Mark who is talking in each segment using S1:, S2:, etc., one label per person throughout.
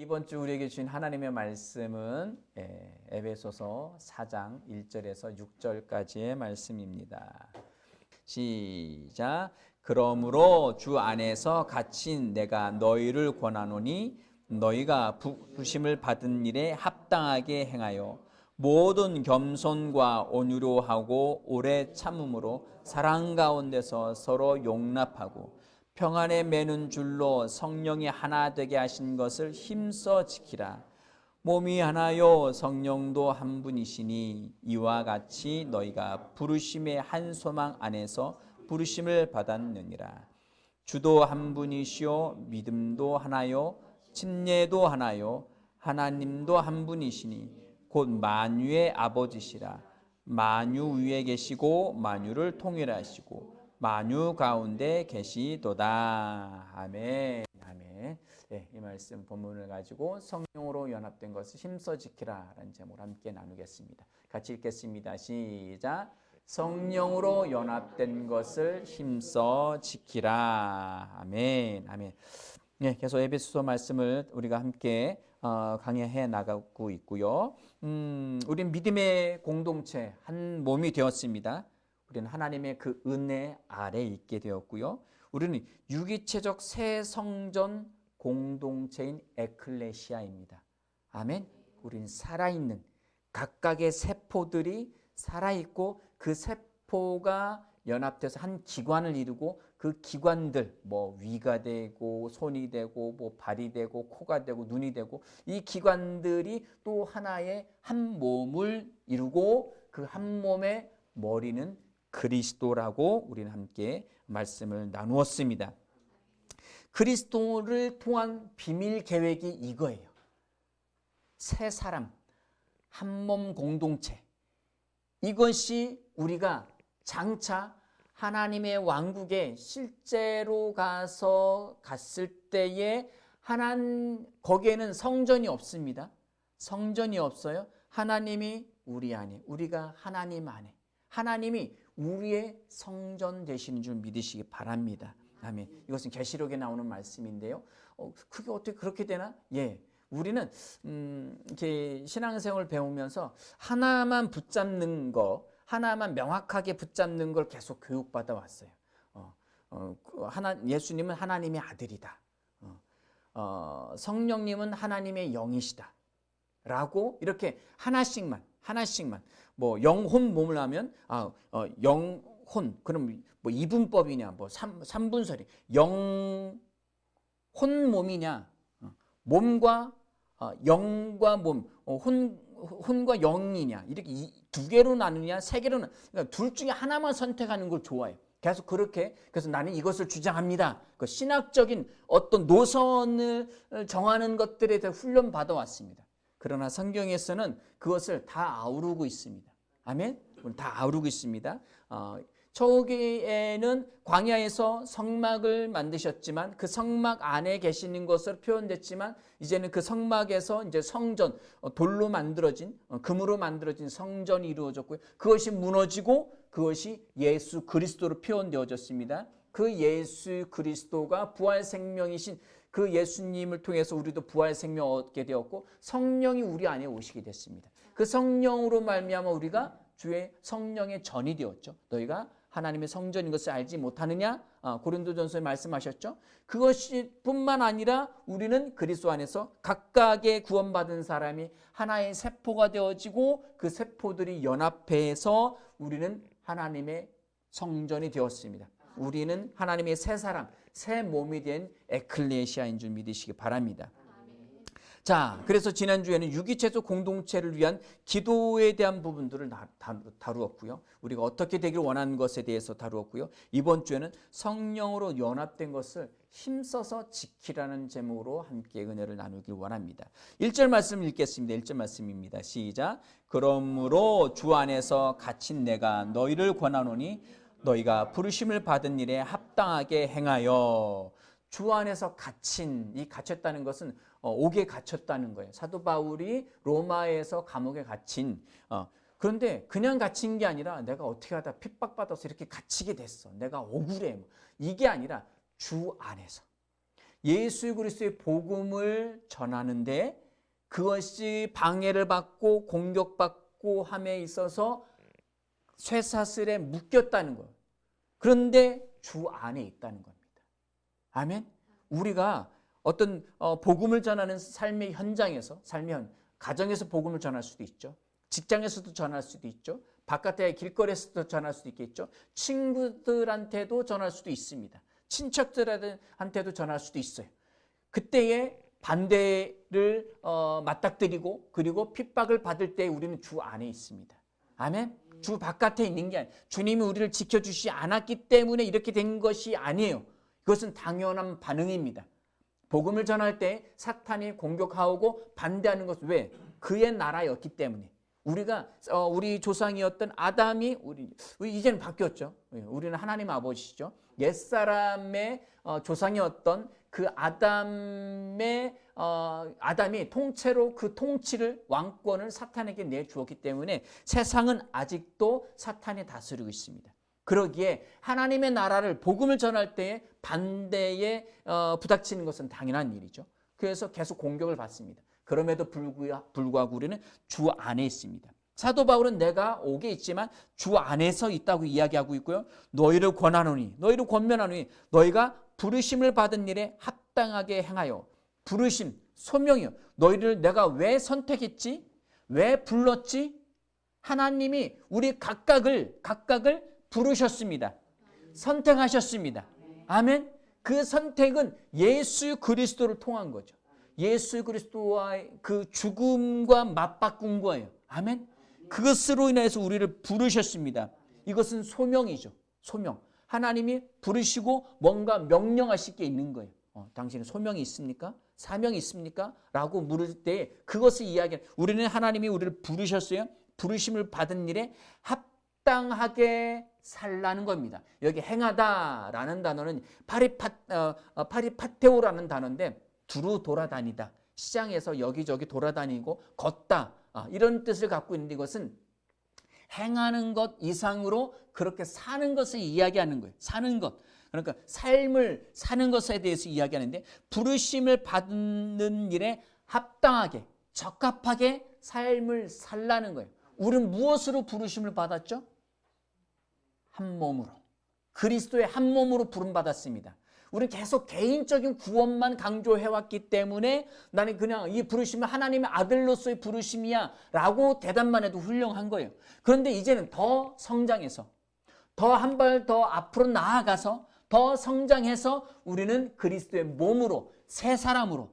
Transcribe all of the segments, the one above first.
S1: 이번 주 우리에게 주신 하나님의 말씀은 에베소서 4장 1절에서 6절까지의 말씀입니다. 시작. 그러므로 주 안에서 갇힌 내가 너희를 권하노니 너희가 부르심을 받은 일에 합당하게 행하여 모든 겸손과 온유로 하고 오래 참음으로 사랑 가운데서 서로 용납하고 평안에 매는 줄로 성령이 하나 되게 하신 것을 힘써 지키라. 몸이 하나요 성령도 한 분이시니 이와 같이 너희가 부르심의 한 소망 안에서 부르심을 받았느니라. 주도 한 분이시요 믿음도 하나요 침례도 하나요 하나님도 한 분이시니 곧 만유의 아버지시라. 만유 위에 계시고 만유를 통일하시고 만유 가운데 계시도다. 아멘. 아멘. 네, 이 말씀 본문을 가지고 성령으로 연합된 것을 힘써 지키라 라는 제목으로 함께 나누겠습니다. 같이 읽겠습니다. 시작. 성령으로 연합된 것을 힘써 지키라. 아멘. 아멘. 네, 계속 에베소서 말씀을 우리가 함께 강해해 나가고 있고요. 우린 믿음의 공동체 한 몸이 되었습니다. 우리는 하나님의 그 은혜 아래 있게 되었고요. 우리는 유기체적 새 성전 공동체인 에클레시아입니다. 아멘. 우리는 살아있는 각각의 세포들이 살아있고 그 세포가 연합돼서 한 기관을 이루고 그 기관들 뭐 위가 되고 손이 되고 뭐 발이 되고 코가 되고 눈이 되고 이 기관들이 또 하나의 한 몸을 이루고 그 한 몸의 머리는 그리스도라고 우리는 함께 말씀을 나누었습니다. 그리스도를 통한 비밀 계획이 이거예요. 세 사람, 한 몸 공동체. 이것이 우리가 장차 하나님의 왕국에 실제로 갔을 때에 거기에는 성전이 없습니다. 성전이 없어요. 하나님이 우리 안에, 우리가 하나님 안에. 하나님이 우리의 성전 되시는 줄 믿으시기 바랍니다. 아멘. 이것은 계시록에 나오는 말씀인데요. 그게 어떻게 그렇게 되나? 예. 우리는 이렇게 신앙생활을 배우면서 하나만 붙잡는 거, 하나만 명확하게 붙잡는 걸 계속 교육받아 왔어요. 예수님은 하나님의 아들이다. 성령님은 하나님의 영이시다. 라고 이렇게 하나씩만 뭐 영혼 몸을 하면 영혼 그럼 뭐 이분법이냐 뭐 삼분설이 영혼 몸이냐 몸과 영과 몸 혼과 영이냐 이렇게 두 개로 나누냐 세 개로 그러니까 둘 중에 하나만 선택하는 걸 좋아해요. 계속 그렇게 그래서 나는 이것을 주장합니다. 그 신학적인 어떤 노선을 정하는 것들에 대해 훈련 받아 왔습니다. 그러나 성경에서는 그것을 다 아우르고 있습니다. 아멘? 다 아우르고 있습니다. 초기에는 광야에서 성막을 만드셨지만 그 성막 안에 계시는 것으로 표현됐지만 이제는 그 성막에서 이제 성전, 돌로 만들어진, 금으로 만들어진 성전이 이루어졌고요. 그것이 무너지고 그것이 예수 그리스도로 표현되어졌습니다. 그 예수 그리스도가 부활 생명이신 그 예수님을 통해서 우리도 부활 생명 얻게 되었고 성령이 우리 안에 오시게 됐습니다. 그 성령으로 말미암아 우리가 주의 성령의 전이 되었죠. 너희가 하나님의 성전인 것을 알지 못하느냐? 고린도전서에 말씀하셨죠. 그것이 뿐만 아니라 우리는 그리스도 안에서 각각의 구원받은 사람이 하나의 세포가 되어지고 그 세포들이 연합해서 우리는 하나님의 성전이 되었습니다. 우리는 하나님의 새 사람, 새 몸이 된 에클레시아인 줄 믿으시기 바랍니다. 자, 그래서 지난주에는 유기체적 공동체를 위한 기도에 대한 부분들을 다루었고요. 우리가 어떻게 되기를 원하는 것에 대해서 다루었고요. 이번 주에는 성령으로 연합된 것을 힘써서 지키라는 제목으로 함께 은혜를 나누길 원합니다. 1절 말씀 읽겠습니다. 1절 말씀입니다. 시작. 그러므로 주 안에서 갇힌 내가 너희를 권하노니 너희가 부르심을 받은 일에 합당하게 행하여. 주 안에서 갇혔다는 것은 옥에 갇혔다는 거예요. 사도 바울이 로마에서 감옥에 갇힌 그런데 그냥 갇힌 게 아니라 내가 어떻게 하다 핍박받아서 이렇게 갇히게 됐어. 내가 억울해. 이게 아니라 주 안에서. 예수 그리스도의 복음을 전하는데 그것이 방해를 받고 공격받고 함에 있어서 쇠사슬에 묶였다는 거예요. 그런데 주 안에 있다는 겁니다. 아멘. 우리가 어떤 복음을 전하는 삶의 현장에서, 가정에서 복음을 전할 수도 있죠. 직장에서도 전할 수도 있죠. 바깥에 길거리에서도 전할 수도 있겠죠. 친구들한테도 전할 수도 있습니다. 친척들한테도 전할 수도 있어요. 그때에 반대를 맞닥뜨리고 그리고 핍박을 받을 때 우리는 주 안에 있습니다. 아멘. 주 바깥에 있는 게 아니에요. 주님이 우리를 지켜주시지 않았기 때문에 이렇게 된 것이 아니에요. 그것은 당연한 반응입니다. 복음을 전할 때 사탄이 공격하고 반대하는 것은 왜? 그의 나라였기 때문에. 우리 조상이었던 아담이 우리 이제는 바뀌었죠. 우리는 하나님 아버지시죠. 옛사람의 조상이었던 그 아담이 통째로 그 통치를, 왕권을 사탄에게 내주었기 때문에 세상은 아직도 사탄이 다스리고 있습니다. 그러기에 하나님의 나라를, 복음을 전할 때에 반대에 부닥치는 것은 당연한 일이죠. 그래서 계속 공격을 받습니다. 그럼에도 불구하고 우리는 주 안에 있습니다. 사도 바울은 내가 옥에 있지만 주 안에서 있다고 이야기하고 있고요. 너희를 권면하노니 너희가 부르심을 받은 일에 합당하게 행하여. 부르심, 소명이요. 너희를 내가 왜 선택했지? 왜 불렀지? 하나님이 우리 각각을 부르셨습니다. 선택하셨습니다. 아멘. 그 선택은 예수 그리스도를 통한 거죠. 예수 그리스도와의 그 죽음과 맞바꾼 거예요. 아멘. 그것으로 인해서 우리를 부르셨습니다. 이것은 소명이죠. 소명. 하나님이 부르시고 뭔가 명령하실 게 있는 거예요. 당신은 소명이 있습니까? 사명이 있습니까? 라고 물을 때 그것을 이야기하는, 우리는 하나님이 우리를 부르셨어요. 부르심을 받은 일에 합당하게 살라는 겁니다. 여기 행하다라는 단어는 파리파테오라는 단어인데 두루 돌아다니다, 시장에서 여기저기 돌아다니고 걷다, 이런 뜻을 갖고 있는데 이것은 행하는 것 이상으로 그렇게 사는 것을 이야기하는 거예요. 사는 것. 그러니까 삶을 사는 것에 대해서 이야기하는데 부르심을 받는 일에 합당하게, 적합하게 삶을 살라는 거예요. 우리는 무엇으로 부르심을 받았죠? 한 몸으로. 그리스도의 한 몸으로 부름받았습니다. 우리는 계속 개인적인 구원만 강조해왔기 때문에 나는 그냥 이 부르심은 하나님의 아들로서의 부르심이야 라고 대답만 해도 훌륭한 거예요. 그런데 이제는 더 성장해서, 더 한 발 더 앞으로 나아가서, 더 성장해서 우리는 그리스도의 몸으로, 새 사람으로,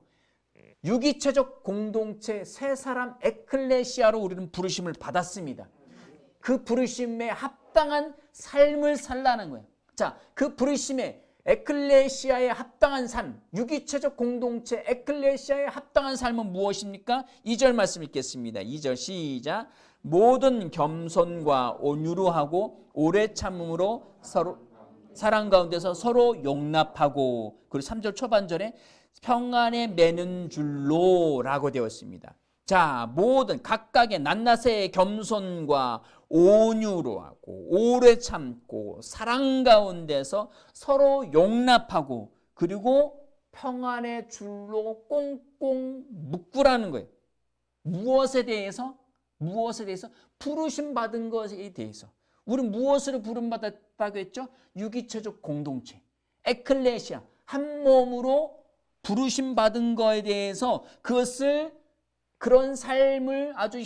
S1: 유기체적 공동체, 새 사람 에클레시아로 우리는 부르심을 받았습니다. 그 부르심에 합당한 삶을 살라는 거예요. 자, 그 부르심에 에클레시아에 합당한 삶, 유기체적 공동체 에클레시아에 합당한 삶은 무엇입니까? 2절 말씀 읽겠습니다. 2절 시작. 모든 겸손과 온유로 하고 오래 참음으로 서로 사랑 가운데서 서로 용납하고, 그리고 3절 초반절에 평안에 매는 줄로 라고 되어 있습니다. 자, 모든 각각의 낱낱의 겸손과 온유로 하고 오래 참고 사랑 가운데서 서로 용납하고 그리고 평안의 줄로 꽁꽁 묶으라는 거예요. 무엇에 대해서? 부르심 받은 것에 대해서. 우리는 무엇으로 부름받았다고 했죠? 유기체적 공동체, 에클레시아, 한 몸으로 부르심 받은 것에 대해서 그런 삶을 아주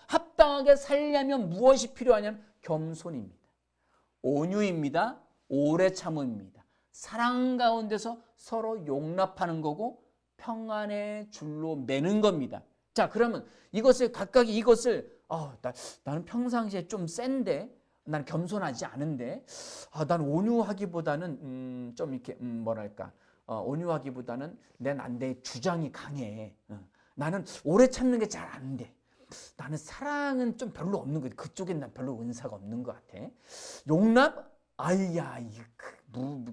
S1: 합당하게 살려면 무엇이 필요하냐면 겸손입니다. 온유입니다. 오래 참음입니다. 사랑 가운데서 서로 용납하는 거고 평안의 줄로 매는 겁니다. 자, 그러면 각각이 나는 평상시에 좀 센데, 나는 겸손하지 않은데, 나는 온유하기보다는 좀 이렇게 온유하기보다는 내 주장이 강해. 나는 오래 참는 게 잘 안 돼. 나는 사랑은 좀 별로 없는 것 같아. 그쪽엔 난 별로 은사가 없는 것 같아. 용납?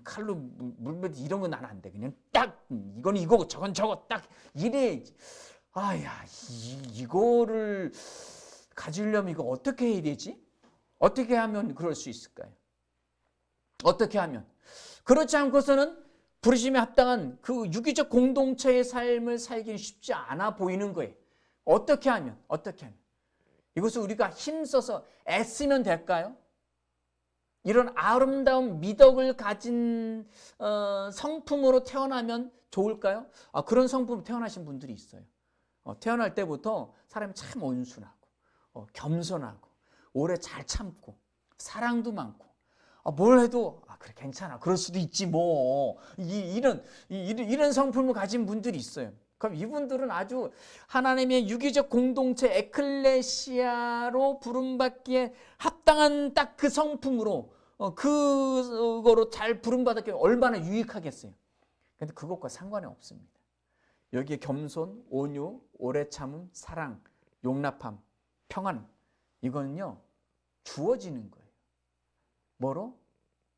S1: 칼로 물면 이런 건 난 안 돼. 그냥 딱 이건 이거고 저건 저거 딱 이래야지. 이거를 가지려면 이거 어떻게 해야 되지? 어떻게 하면 그럴 수 있을까요? 어떻게 하면? 그렇지 않고서는 부르심에 합당한 그 유기적 공동체의 삶을 살기는 쉽지 않아 보이는 거예요. 어떻게 하면? 이것을 우리가 힘써서 애쓰면 될까요? 이런 아름다운 미덕을 가진 성품으로 태어나면 좋을까요? 그런 성품으로 태어나신 분들이 있어요. 태어날 때부터 사람이 참 온순하고 겸손하고 오래 잘 참고 사랑도 많고 뭘 해도 그래 괜찮아 그럴 수도 있지 뭐 이런 성품을 가진 분들이 있어요. 그럼 이분들은 아주 하나님의 유기적 공동체 에클레시아로 부름받기에 합당한 딱 그 성품으로 그거로 잘 부름받았기에 얼마나 유익하겠어요. 그런데 그것과 상관이 없습니다. 여기에 겸손, 온유, 오래 참음, 사랑, 용납함, 평안 이거는요 주어지는 거예요.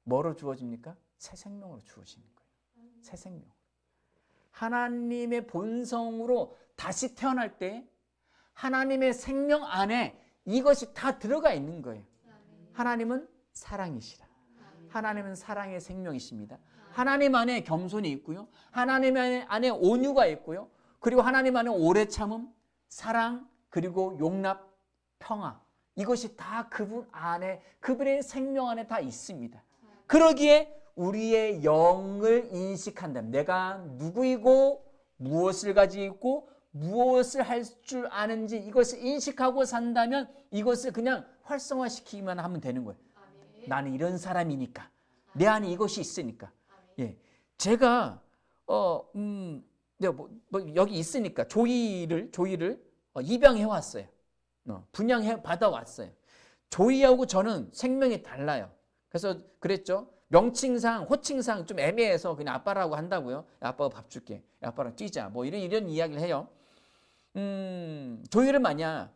S1: 뭐로 주어집니까? 새 생명으로 주어지는 거예요. 새 생명. 하나님의 본성으로 다시 태어날 때 하나님의 생명 안에 이것이 다 들어가 있는 거예요. 하나님은 사랑이시라. 하나님은 사랑의 생명이십니다. 하나님 안에 겸손이 있고요. 하나님 안에 온유가 있고요. 그리고 하나님 안에 오래 참음, 사랑, 그리고 용납, 평화. 이것이 다 그분 안에, 그분의 생명 안에 다 있습니다. 그러기에 우리의 영을 인식한다면 내가 누구이고 무엇을 가지고 있고 무엇을 할 줄 아는지 이것을 인식하고 산다면 이것을 그냥 활성화시키기만 하면 되는 거예요. 아멘. 나는 이런 사람이니까 내 안에 이것이 있으니까. 예, 제가 여기 있으니까 조이를 입양해 왔어요. 분양해 받아 왔어요. 조이하고 저는 생명이 달라요. 그래서 그랬죠. 명칭상, 호칭상 좀 애매해서 그냥 아빠라고 한다고요. 아빠가 밥 줄게. 아빠랑 뛰자. 뭐 이런 이야기를 해요. 조이를 만약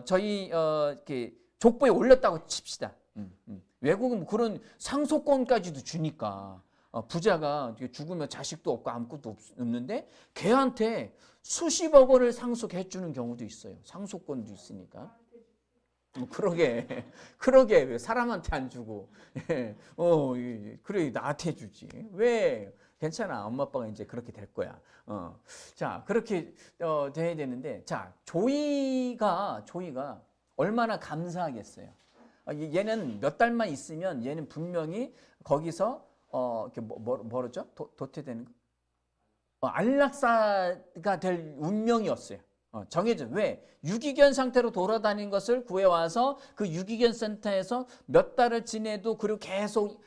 S1: 저희 이렇게 족보에 올렸다고 칩시다. 외국은 그런 상속권까지도 주니까 부자가 죽으면 자식도 없고 아무것도 없는데 걔한테 수십억 원을 상속해 주는 경우도 있어요. 상속권도 있으니까. 그러게 왜 사람한테 안 주고 그래 나한테 주지 왜 괜찮아 엄마 아빠가 이제 그렇게 될 거야. 자 그렇게 돼야 되는데 자 조이가 얼마나 감사하겠어요. 얘는 몇 달만 있으면 얘는 분명히 거기서 이렇게 뭐죠 도태되는 거 안락사가 될 운명이었어요. 정해져. 왜? 유기견 상태로 돌아다닌 것을 구해와서 그 유기견 센터에서 몇 달을 지내도 그리고 계속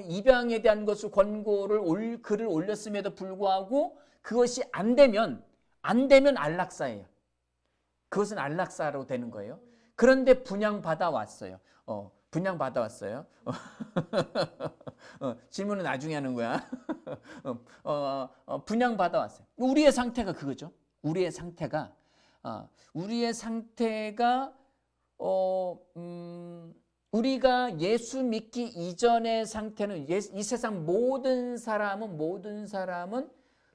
S1: 입양에 대한 것을 글을 올렸음에도 불구하고 그것이 안 되면 안락사예요. 그것은 안락사로 되는 거예요. 그런데 분양받아 왔어요. 질문은 나중에 하는 거야. 분양받아 왔어요. 우리의 상태가 그거죠. 우리의 상태가 우리가 예수 믿기 이전의 상태는 이 세상 모든 사람은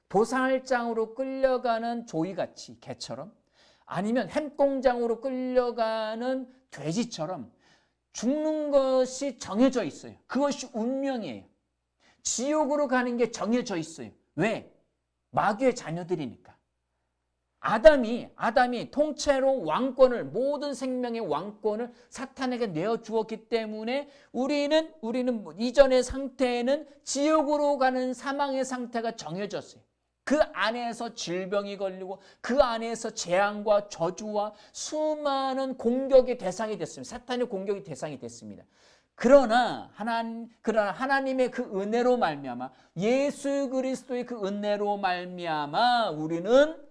S1: 도살장으로 끌려가는 조이같이 개처럼 아니면 햄공장으로 끌려가는 돼지처럼 죽는 것이 정해져 있어요. 그것이 운명이에요. 지옥으로 가는 게 정해져 있어요. 왜? 마귀의 자녀들이니까. 아담이 통째로 모든 생명의 왕권을 사탄에게 내어주었기 때문에 우리는 이전의 상태에는 지옥으로 가는 사망의 상태가 정해졌어요. 그 안에서 질병이 걸리고 그 안에서 재앙과 저주와 수많은 공격의 대상이 됐습니다. 사탄의 공격의 대상이 됐습니다. 그러나 하나님의 그 은혜로 말미암아 예수 그리스도의 그 은혜로 말미암아 우리는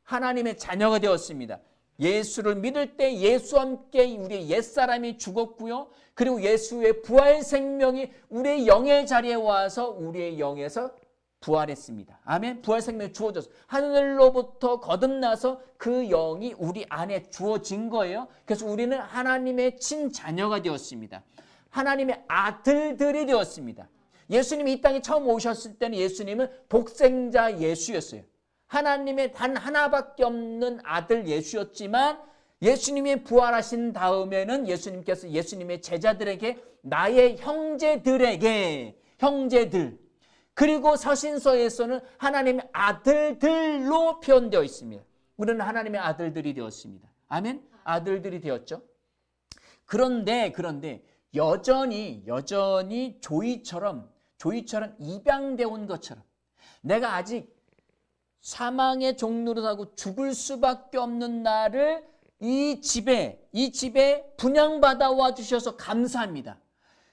S1: 하나님의 자녀가 되었습니다. 예수를 믿을 때 예수와 함께 우리의 옛사람이 죽었고요. 그리고 예수의 부활 생명이 우리의 영의 자리에 와서 우리의 영에서 부활했습니다. 아멘. 부활 생명이 주어져서 하늘로부터 거듭나서 그 영이 우리 안에 주어진 거예요. 그래서 우리는 하나님의 친자녀가 되었습니다. 하나님의 아들들이 되었습니다. 예수님이 이 땅에 처음 오셨을 때는 예수님은 독생자 예수였어요. 하나님의 단 하나밖에 없는 아들 예수였지만 예수님이 부활하신 다음에는 예수님께서 예수님의 제자들에게 나의 형제들 그리고 서신서에서는 하나님의 아들들로 표현되어 있습니다. 우리는 하나님의 아들들이 되었습니다. 아멘? 아들들이 되었죠. 그런데 여전히 조이처럼 입양되어 온 것처럼 내가 아직 사망의 종로로 하고 죽을 수밖에 없는 나를 이 집에 분양받아 와 주셔서 감사합니다.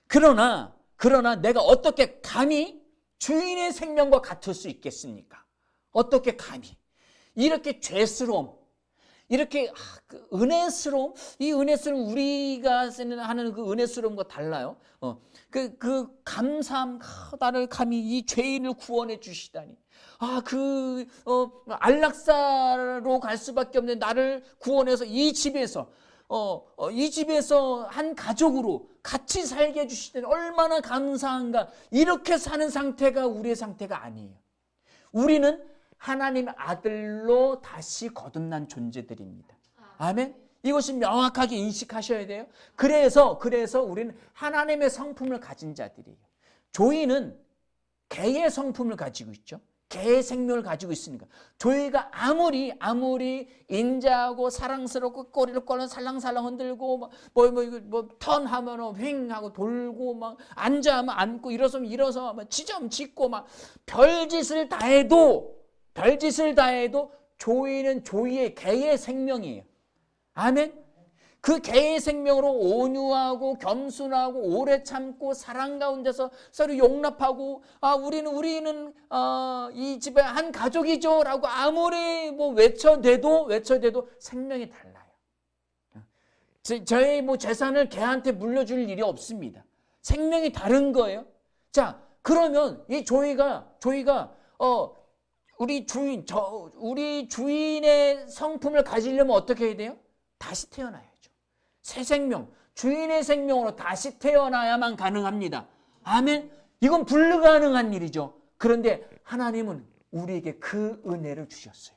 S1: 그러나 내가 어떻게 감히 주인의 생명과 같을 수 있겠습니까? 어떻게 감히 이렇게 죄스러움, 이렇게 그 은혜스러움, 이 은혜스러움 우리가 하는 그 은혜스러움과 달라요. 그 감사함, 나를 감히 이 죄인을 구원해 주시다니. 안락사로 갈 수밖에 없는 나를 구원해서 이 집에서 한 가족으로 같이 살게 해주시다니 얼마나 감사한가. 이렇게 사는 상태가 우리의 상태가 아니에요. 우리는 하나님의 아들로 다시 거듭난 존재들입니다. 아멘. 이것이 명확하게 인식하셔야 돼요. 그래서 우리는 하나님의 성품을 가진 자들이에요. 조이는 개의 성품을 가지고 있죠. 개의 생명을 가지고 있으니까 조이가 아무리 인자하고 사랑스럽고 꼬리를 꺼내 살랑살랑 흔들고 턴하면 휑하고 돌고 막 앉아하면 앉고 일어서면 일어서 막 지점 짓고 막 별짓을 다 해도 조이는 조이의 개의 생명이에요. 아멘. 그 개의 생명으로 온유하고 겸손하고 오래 참고 사랑 가운데서 서로 용납하고 우리는 이 집의 한 가족이죠라고 아무리 외쳐대도 생명이 달라요. 저의 재산을 개한테 물려줄 일이 없습니다. 생명이 다른 거예요. 자, 그러면 이 조이가 우리 주인의 성품을 가지려면 어떻게 해야 돼요? 다시 태어나야죠. 새 생명, 주인의 생명으로 다시 태어나야만 가능합니다. 아멘. 이건 불가능한 일이죠. 그런데 하나님은 우리에게 그 은혜를 주셨어요.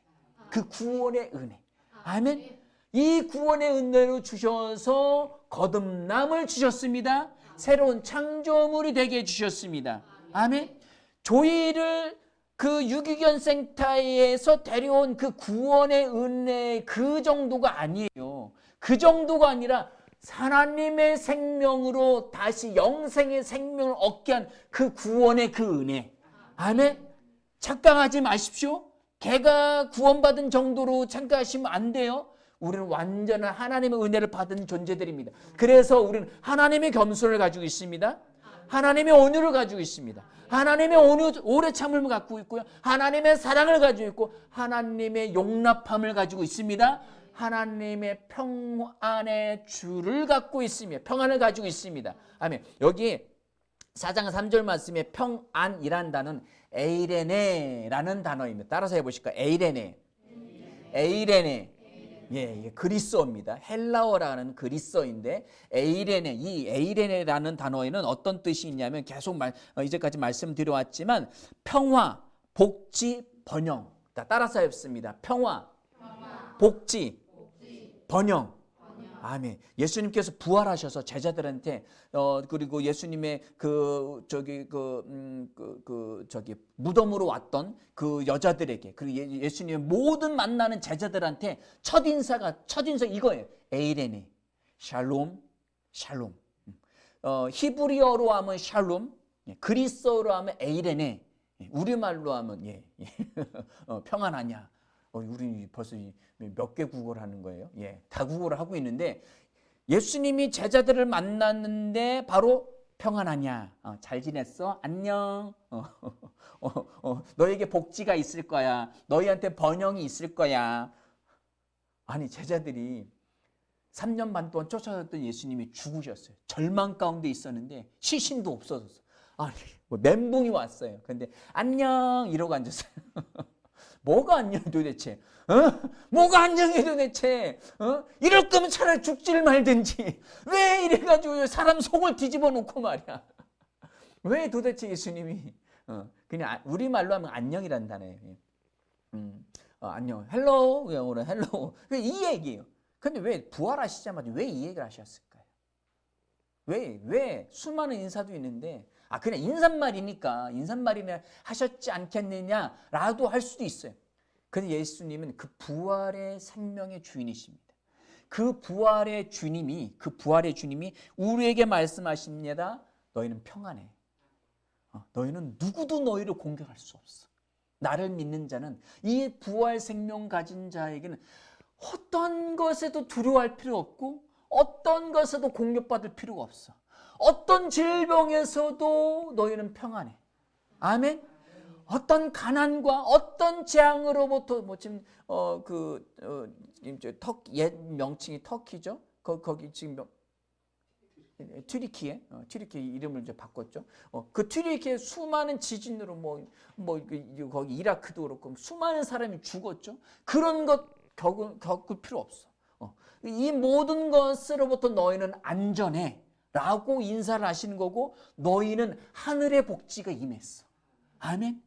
S1: 그 구원의 은혜. 아멘. 이 구원의 은혜를 주셔서 거듭남을 주셨습니다. 새로운 창조물이 되게 해주셨습니다. 아멘. 조이를 그 유기견 센터에서 데려온 그 구원의 은혜 그 정도가 아니에요. 그 정도가 아니라 하나님의 생명으로 다시 영생의 생명을 얻게 한 그 구원의 그 은혜. 아멘. 착각하지 마십시오. 개가 구원받은 정도로 착각하시면 안 돼요. 우리는 완전한 하나님의 은혜를 받은 존재들입니다. 그래서 우리는 하나님의 겸손을 가지고 있습니다. 하나님의 온유를 가지고 있습니다. 하나님의 오래 참음을 갖고 있고요. 하나님의 사랑을 가지고 있고 하나님의 용납함을 가지고 있습니다. 하나님의 평안의 주를 갖고 있으며 평안을 가지고 있습니다. 아멘. 여기 4장 3절 말씀에 평안이란 단어는 에이레네라는 단어입니다. 따라서 해보실까요? 에이레네. 예, 그리스어입니다. 헬라어라는 그리스어인데 에이레네, 이 에이레네라는 단어에는 어떤 뜻이 있냐면 계속 이제까지 말씀드려왔지만 평화, 복지, 번영. 따라서 해봤습니다. 평화, 복지, 번영. 아멘. 예수님께서 부활하셔서 제자들한테 그리고 예수님의 무덤으로 왔던 그 여자들에게 그리고 예수님의 모든 만나는 제자들한테 첫 인사 이거예요. 에이레네, 샬롬. 히브리어로 하면 샬롬, 그리스어로 하면 에이레네, 우리말로 하면 평안하냐. 우리 벌써 몇 개 국어를 하는 거예요? 다국어를 하고 있는데 예수님이 제자들을 만났는데 바로 평안하냐? 잘 지냈어? 안녕. 너에게 복지가 있을 거야. 너희한테 번영이 있을 거야. 아니 제자들이 3년 반 동안 쫓아다녔던 예수님이 죽으셨어요. 절망 가운데 있었는데 시신도 없어졌어요. 아니 멘붕이 왔어요. 그런데 안녕 이러고 앉았어요. 뭐가 안녕 도대체? 뭐가 안녕해 도대체? 이럴 거면 차라리 죽지를 말든지 왜 이래가지고 사람 속을 뒤집어 놓고 말이야. 왜 도대체 예수님이 그냥 우리말로 하면 안녕이란 단어예요. 안녕, 헬로우, 영어로 헬로우. 이 얘기예요. 근데 왜 부활하시자마자 왜 이 얘기를 하셨을까요? 왜 수많은 인사도 있는데 그냥 인사말이나 하셨지 않겠느냐라도 할 수도 있어요. 근데 예수님은 그 부활의 생명의 주인이십니다. 그 부활의 주님이 우리에게 말씀하십니다. 너희는 평안해. 너희는 누구도 너희를 공격할 수 없어. 나를 믿는 자는, 이 부활 생명 가진 자에게는 어떤 것에도 두려워할 필요 없고 어떤 것에도 공격받을 필요가 없어. 어떤 질병에서도 너희는 평안해. 아멘. 어떤 가난과 어떤 재앙으로부터 지금 옛 명칭이 터키죠. 거기 지금 튀르키예 이름을 이제 바꿨죠. 그 튀르키예 수많은 지진으로 거기 이라크도 그렇고 수많은 사람이 죽었죠. 그런 것 겪을 필요 없어. 이 모든 것으로부터 너희는 안전해 라고 인사를 하시는 거고, 너희는 하늘의 복지가 임했어. 아멘.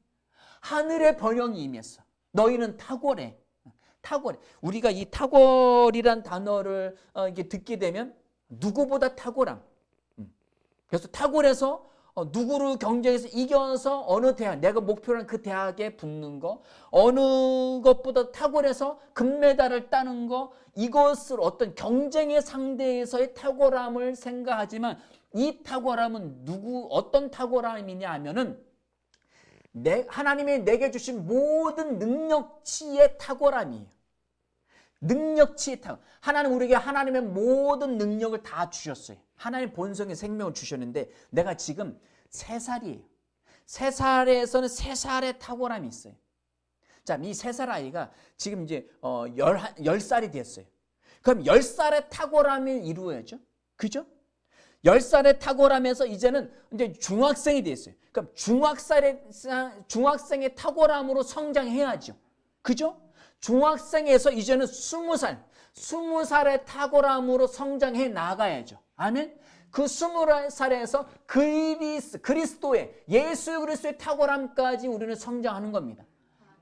S1: 하늘의 번영이 임했어. 너희는 탁월해. 우리가 이 탁월이란 단어를 이렇게 듣게 되면 누구보다 탁월함. 그래서 탁월해서 누구를 경쟁해서 이겨서 어느 대학, 내가 목표한 그 대학에 붙는 거, 어느 것보다 탁월해서 금메달을 따는 거, 이것을 어떤 경쟁의 상대에서의 탁월함을 생각하지만, 이 탁월함은 어떤 탁월함이냐 하면은 하나님이 내게 주신 모든 능력치의 탁월함이에요. 능력치의 탁월. 하나님 우리에게 하나님의 모든 능력을 다 주셨어요. 하나님의 본성의 생명을 주셨는데, 내가 지금 3살이에요. 3살에서는 3살의 탁월함이 있어요. 자, 이 3살 아이가 지금 이제 10살이 됐어요. 그럼 10살의 탁월함을 이루어야죠. 그죠? 10살의 탁월함에서 이제는 이제 중학생이 됐어요. 그럼 중학생의 탁월함으로 성장해야죠. 그죠? 중학생에서 이제는 20살의 탁월함으로 성장해 나가야죠. 아멘. 그 20살에서 그리스도의, 예수 그리스도의 탁월함까지 우리는 성장하는 겁니다.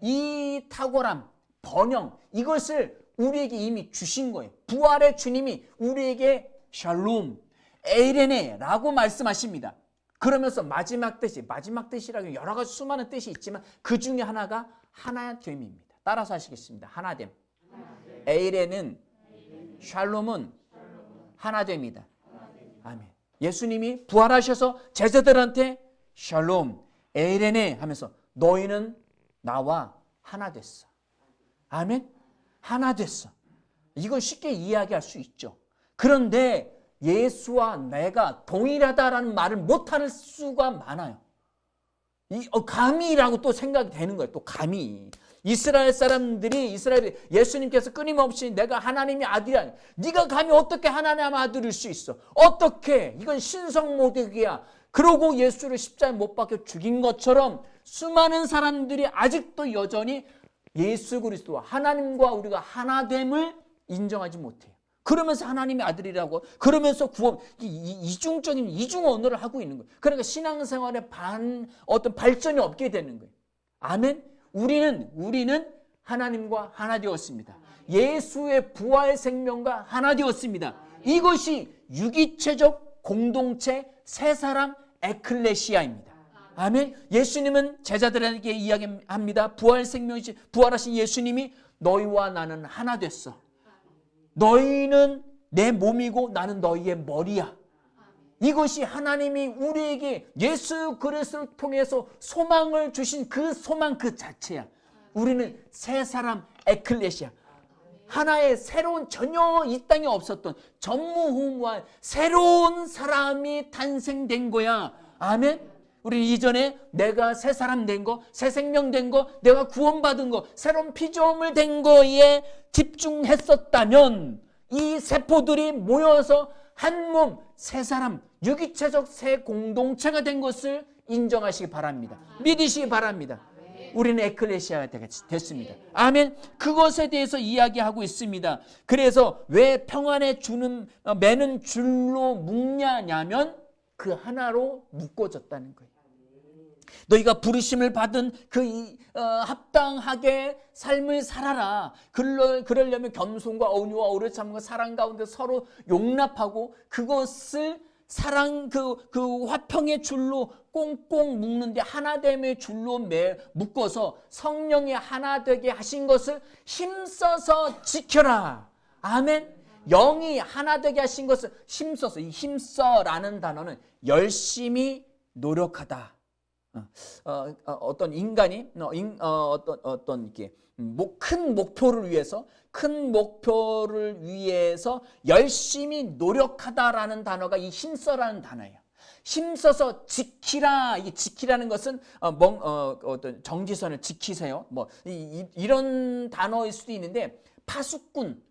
S1: 이 탁월함, 번영, 이것을 우리에게 이미 주신 거예요. 부활의 주님이 우리에게 샬롬, 에이레네라고 말씀하십니다. 그러면서 마지막 뜻이라고 여러 가지 수많은 뜻이 있지만 그 중에 하나가 하나됨입니다. 따라서 하시겠습니다. 하나됨. 에이레는, 샬롬은 하나됨이다. 아멘. 예수님이 부활하셔서 제자들한테 샬롬, 에이레네 하면서 너희는 나와 하나 됐어. 아멘. 하나 됐어. 이건 쉽게 이야기할 수 있죠. 그런데 예수와 내가 동일하다라는 말을 못할 수가 많아요. 감히라고 또 생각이 되는 거예요. 또 감히. 이스라엘이 예수님께서 끊임없이 내가 하나님의 아들이야. 네가 감히 어떻게 하나님의 아들일 수 있어? 어떻게? 이건 신성모독이야. 그러고 예수를 십자가에 못 박혀 죽인 것처럼 수많은 사람들이 아직도 여전히 예수 그리스도와 하나님과 우리가 하나됨을 인정하지 못해요. 그러면서 하나님의 아들이라고, 그러면서 구원, 이중적인 이중 언어를 하고 있는 거예요. 그러니까 신앙생활에 어떤 발전이 없게 되는 거예요. 아멘. 우리는 하나님과 하나 되었습니다. 예수의 부활 생명과 하나 되었습니다. 이것이 유기체적 공동체 세 사람 에클레시아입니다. 아멘. 예수님은 제자들에게 이야기합니다. 부활하신 예수님이 너희와 나는 하나 됐어. 너희는 내 몸이고 나는 너희의 머리야. 이것이 하나님이 우리에게 예수 그리스도를 통해서 소망을 주신 그 소망 그 자체야. 우리는 세 사람 에클레시아. 하나의 새로운, 전혀 이 땅에 없었던 전무후무한 새로운 사람이 탄생된 거야. 아멘. 우리 이전에 내가 새 사람 된 거, 새 생명 된 거, 내가 구원받은 거, 새로운 피조물 된 거에 집중했었다면 이 세포들이 모여서 한 몸, 새 사람, 유기체적 새 공동체가 된 것을 인정하시기 바랍니다. 믿으시기 바랍니다. 우리는 에클레시아가 됐습니다. 아멘. 그것에 대해서 이야기하고 있습니다. 그래서 왜 평안의 매는 줄로 묶냐면 그 하나로 묶어졌다는 거예요. 너희가 부르심을 받은 합당하게 삶을 살아라. 그러려면 겸손과 온유와 오래 참음과 사랑 가운데 서로 용납하고 그것을 사랑 그 화평의 줄로 꽁꽁 묶는데 하나됨의 줄로 묶어서 성령이 하나 되게 하신 것을 힘써서 지켜라. 아멘. 영이 하나 되게 하신 것을 힘써서, 이 힘써라는 단어는 열심히 노력하다. 어떤 인간이 어떤 이렇게 큰 목표를 위해서 열심히 노력하다라는 단어가 이 힘써라는 단어예요. 힘써서 지키라. 이게 지키라는 것은 어떤 정지선을 지키세요. 이런 단어일 수도 있는데, 파수꾼,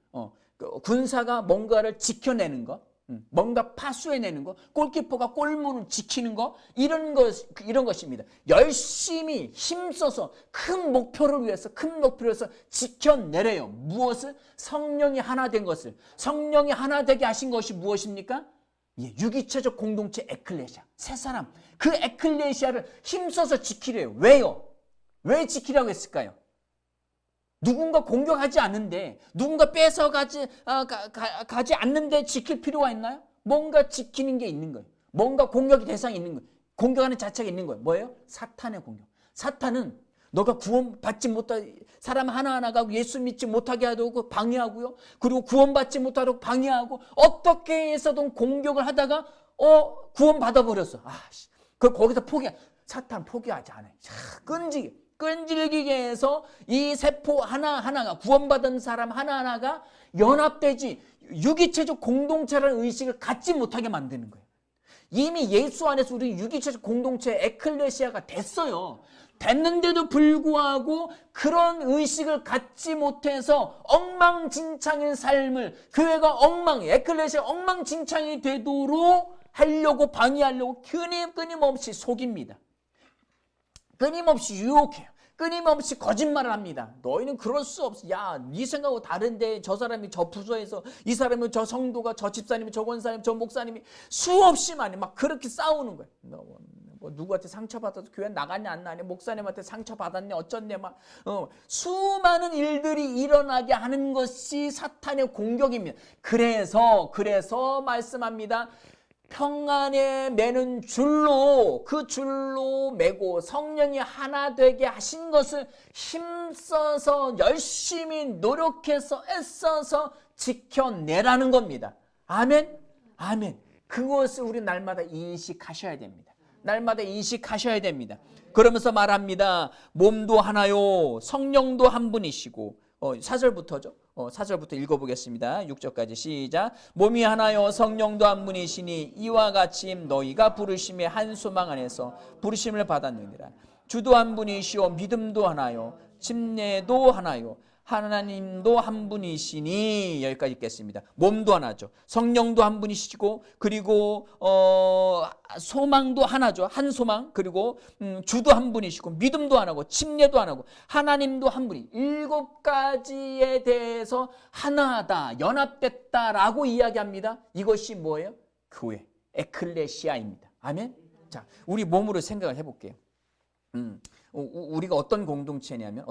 S1: 군사가 뭔가를 지켜내는 거, 뭔가 파수해내는 거, 골키퍼가 골문을 지키는 거, 이런 것입니다. 열심히 힘써서 큰 목표를 위해서 지켜내래요. 무엇을? 성령이 하나 된 것을. 성령이 하나 되게 하신 것이 무엇입니까? 유기체적 공동체 에클레시아, 새 사람, 그 에클레시아를 힘써서 지키래요. 왜요? 왜 지키라고 했을까요? 누군가 공격하지 않는데, 누군가 뺏어가지 않는데 지킬 필요가 있나요? 뭔가 지키는 게 있는 거예요. 뭔가 공격의 대상이 있는 거예요. 공격하는 자체가 있는 거예요. 뭐예요? 사탄의 공격. 사탄은 너가 구원받지 못한 사람 하나하나가 예수 믿지 못하게 하고 방해하고요. 그리고 구원받지 못하도록 방해하고, 어떻게 해서든 공격을 하다가 구원받아 버렸어. 거기서 사탄 포기하지 않아요. 끈질기게 해서 이 세포 하나하나가, 구원받은 사람 하나하나가 연합되지, 유기체적 공동체라는 의식을 갖지 못하게 만드는 거예요. 이미 예수 안에서 우리 유기체적 공동체 에클레시아가 됐어요. 됐는데도 불구하고 그런 의식을 갖지 못해서 엉망진창인 삶을, 교회가 에클레시아 엉망진창이 되도록 하려고, 방해하려고 끊임없이 속입니다. 끊임없이 유혹해요. 끊임없이 거짓말을 합니다. 너희는 그럴 수 없어. 야, 네 생각하고 다른데, 저 사람이 저 부서에서, 이 사람은 저 성도가, 저 집사님이, 저 권사님, 저 목사님이 수없이 많이 막 그렇게 싸우는 거예요. 누구한테 상처받아서 교회 나갔냐 안 나갔냐, 목사님한테 상처받았냐 어쩐냐, 수많은 일들이 일어나게 하는 것이 사탄의 공격입니다. 그래서 말씀합니다. 평안에 매는 줄로, 그 줄로 매고 성령이 하나 되게 하신 것을 힘써서 열심히 노력해서 애써서 지켜내라는 겁니다. 아멘. 그것을 우리 날마다 인식하셔야 됩니다. 그러면서 말합니다. 몸도 하나요, 성령도 한 분이시고, 4절부터죠. 4절부터 읽어보겠습니다. 6절까지 시작. 몸이 하나요, 성령도 한 분이시니 이와 같이 너희가 부르심의 한 소망 안에서 부르심을 받았느니라. 주도 한 분이시오, 믿음도 하나요, 침례도 하나요, 하나님도 한 분이시니. 여기까지 읽겠습니다. 몸도 하나죠. 성령도 한 분이시고, 그리고 소망도 하나죠. 한 소망. 그리고 주도 한 분이시고, 믿음도 하나고, 침례도 하나고, 하나님도 한 분이. 7가지에 대해서 하나다, 연합됐다라고 이야기합니다. 이것이 뭐예요? 교회, 에클레시아입니다. 아멘. 자, 우리 몸으로 생각을 해볼게요. 우리가 어떤 공동체냐면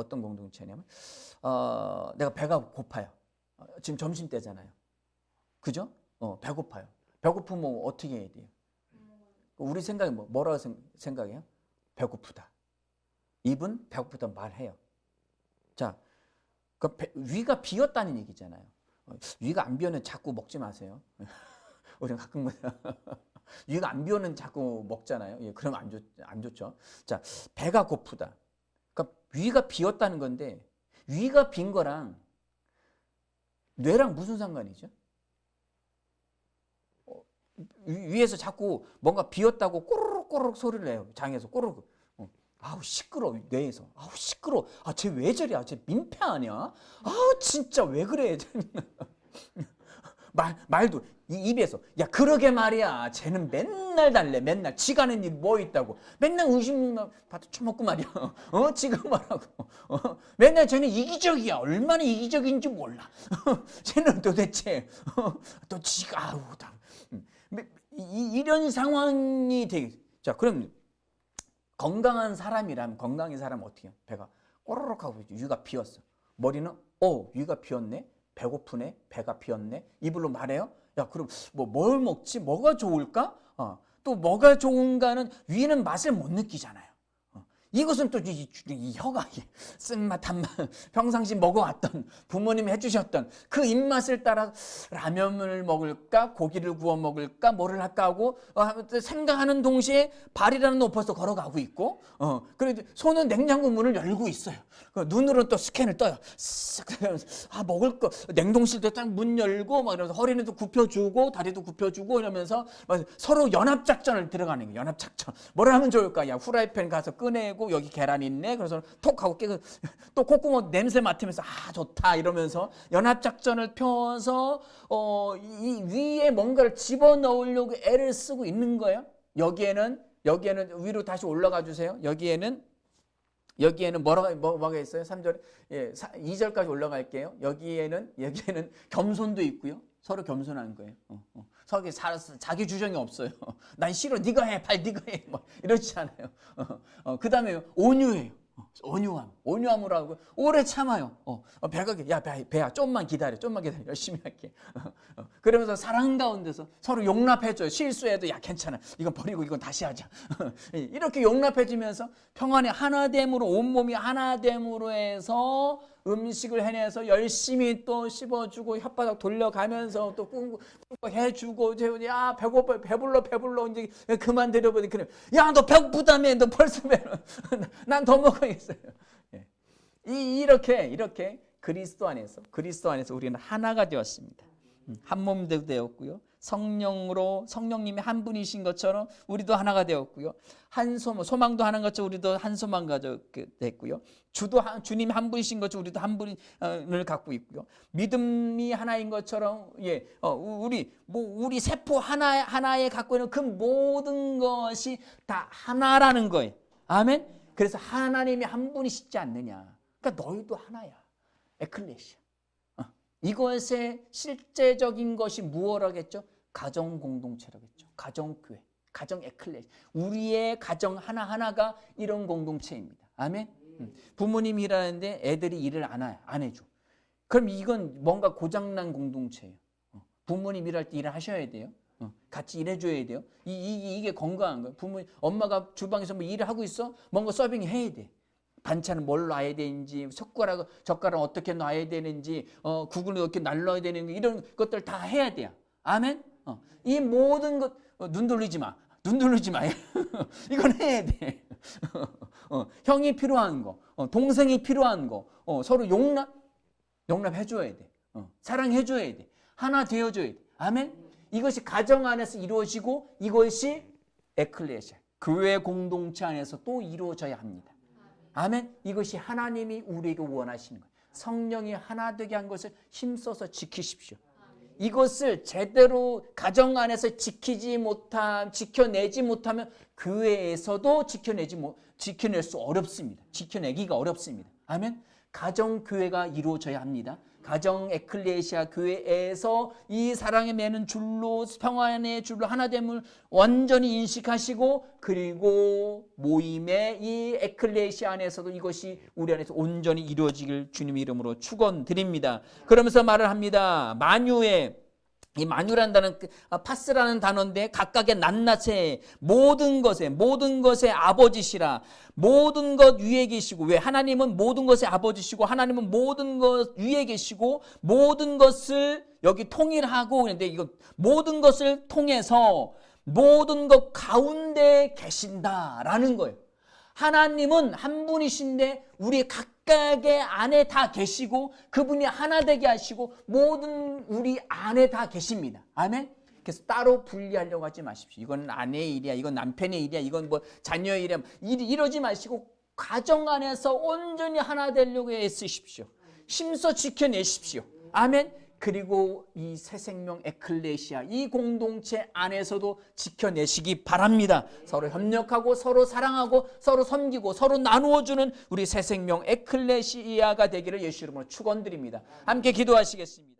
S1: 내가 배가 고파요. 지금 점심때잖아요. 그죠? 배고파요. 배고프면 어떻게 해야 돼요? 우리 생각이 뭐라고 생각해요? 배고프다. 입은 배고프다 말해요. 자, 위가 비었다는 얘기잖아요. 위가 안 비었는 자꾸 먹지 마세요. 우리는 가끔 위가 안 비오는 자꾸 먹잖아요. 그러면 안 좋죠. 자, 배가 고프다. 그러니까 위가 비었다는 건데, 위가 빈 거랑 뇌랑 무슨 상관이죠? 위에서 자꾸 뭔가 비었다고 꼬르륵 소리를 내요. 장에서 꼬르륵. 아우 시끄러워. 뇌에서 아우 시끄러워. 쟤 왜 저래? 쟤 민폐 아니야? 아우 진짜 왜 그래? 말도 입에서, 야 그러게 말이야, 쟤는 맨날 달래. 맨날 지가 하는 일 뭐 있다고 맨날 의심만 받아 처먹고 말이야. 지가 말하고 맨날 쟤는 이기적이야. 얼마나 이기적인지 몰라. 쟤는 도대체 또 지가 이런 상황이 되게. 자, 그럼 건강한 사람이라면, 건강한 사람은 어떻게 해요? 배가 꼬르륵 하고 위가 비었어. 머리는 위가 비었네, 배고프네, 배가 비었네. 입으로 말해요. 야, 그럼 뭘 먹지? 뭐가 좋을까? 또 뭐가 좋은가는 위는 맛을 못 느끼잖아요. 이것은 또 이 혀가 쓴맛, 단맛, 평상시 먹어왔던 부모님이 해주셨던 그 입맛을 따라 라면을 먹을까, 고기를 구워 먹을까, 뭐를 할까 하고 생각하는 동시에 발이라는 옷 벌써 걸어가고 있고, 그리고 손은 냉장고 문을 열고 있어요. 눈으로 또 스캔을 떠요. 먹을 거 냉동실도 딱 문 열고 막 이러면서 허리는 또 굽혀주고 다리도 굽혀주고 이러면서 서로 연합작전을 들어가는 거예요. 연합작전. 뭘 하면 좋을까? 야, 후라이팬 가서 꺼내고 여기 계란 있네. 그래서 톡 하고 깨고 또 콧구멍 냄새 맡으면서 좋다 이러면서 연합작전을 펴서 이 위에 뭔가를 집어넣으려고 애를 쓰고 있는 거예요. 여기에는 위로 다시 올라가 주세요. 여기에는 뭐가 있어요? 3절에 2절까지 올라갈게요. 여기에는 겸손도 있고요. 서로 겸손한 거예요. 서로 자기 주장이 없어요. 난 싫어. 네가 해. 네가 해. 뭐 이렇지 않아요. 그다음에 온유해요. 온유함으로 하고 오래 참아요. 배야 좀만 기다려. 열심히 할게. 그러면서 사랑 가운데서 서로 용납해줘요. 실수해도 야 괜찮아. 이건 버리고 이건 다시 하자. 이렇게 용납해주면서 평안의 하나됨으로 온몸이 하나됨으로 해서 음식을 해내서 열심히 또 씹어주고 혓바닥 돌려가면서 또 꾹꾹 해주고 야 배고파 배불러 이제 그만 데려보니 그래. 야 너 배고프다며 너 벌써 난 더 먹어야겠어요. 이렇게 그리스도 안에서 우리는 하나가 되었습니다. 한 몸 되었고요. 성령님이 한 분이신 것처럼 우리도 하나가 되었고요. 소망도 하나인 것처럼 우리도 한 소망 됐고요. 주님 한 분이신 것처럼 우리도 한 분을 갖고 있고요. 믿음이 하나인 것처럼 우리 세포 하나에 갖고 있는 그 모든 것이 다 하나라는 거예요. 아멘. 그래서 하나님이 한 분이시지 않느냐. 그러니까 너희도 하나야. 에클레시아. 이것의 실제적인 것이 무엇이라겠죠? 가정 공동체라겠죠. 가정교회, 가정 에클레시아. 우리의 가정 하나하나가 이런 공동체입니다. 아멘. 부모님이 일하는데 애들이 일을 안 해줘. 그럼 이건 뭔가 고장난 공동체예요. 부모님 일할 때 일을 하셔야 돼요. 같이 일해줘야 돼요. 이게 건강한 거예요. 엄마가 주방에서 뭐 일을 하고 있어? 뭔가 서빙 해야 돼. 반찬은 뭘 놔야 되는지, 젓가락 어떻게 놔야 되는지, 국을 어떻게 날라야 되는지 이런 것들 다 해야 돼요. 아멘. 이 모든 것 눈 돌리지 마. 이건 해야 돼. 형이 필요한 거, 동생이 필요한 거, 서로 용납해줘야 돼. 사랑해줘야 돼. 하나 되어줘야 돼. 아멘. 이것이 가정 안에서 이루어지고 이것이 에클레시아, 교회 공동체 안에서 또 이루어져야 합니다. 아멘. 이것이 하나님이 우리에게 원하시는 거예요. 성령이 하나 되게 한 것을 힘써서 지키십시오. 이것을 제대로 가정 안에서 지켜내지 못하면 교회에서도 지켜낼 수 어렵습니다. 지켜내기가 어렵습니다. 아멘. 가정 교회가 이루어져야 합니다. 가정 에클레시아 교회에서 이 사랑에 매는 줄로 평안의 줄로 하나됨을 완전히 인식하시고 그리고 모임의 이 에클레시아 안에서도 이것이 우리 안에서 온전히 이루어지길 주님의 이름으로 축원드립니다. 그러면서 말을 합니다. 이 만유라는 단어는 파스라는 단어인데 각각의 낱낱의 모든 것의 아버지시라. 모든 것 위에 계시고, 왜 하나님은 모든 것의 아버지시고 하나님은 모든 것 위에 계시고 모든 것을 여기 통일하고, 그런데 이거 모든 것을 통해서 모든 것 가운데 계신다라는 거예요. 하나님은 한 분이신데 우리 각각의 안에 다 계시고 그분이 하나 되게 하시고 모든 우리 안에 다 계십니다. 아멘. 그래서 따로 분리하려고 하지 마십시오. 이건 아내의 일이야, 이건 남편의 일이야, 이건 뭐 자녀의 일이야, 이러지 마시고 가정 안에서 온전히 하나 되려고 애쓰십시오. 힘써 지켜내십시오. 아멘. 그리고 이 새생명 에클레시아 이 공동체 안에서도 지켜내시기 바랍니다. 서로 협력하고 서로 사랑하고 서로 섬기고 서로 나누어주는 우리 새생명 에클레시아가 되기를 예수 이름으로 축원드립니다. 함께 기도하시겠습니다.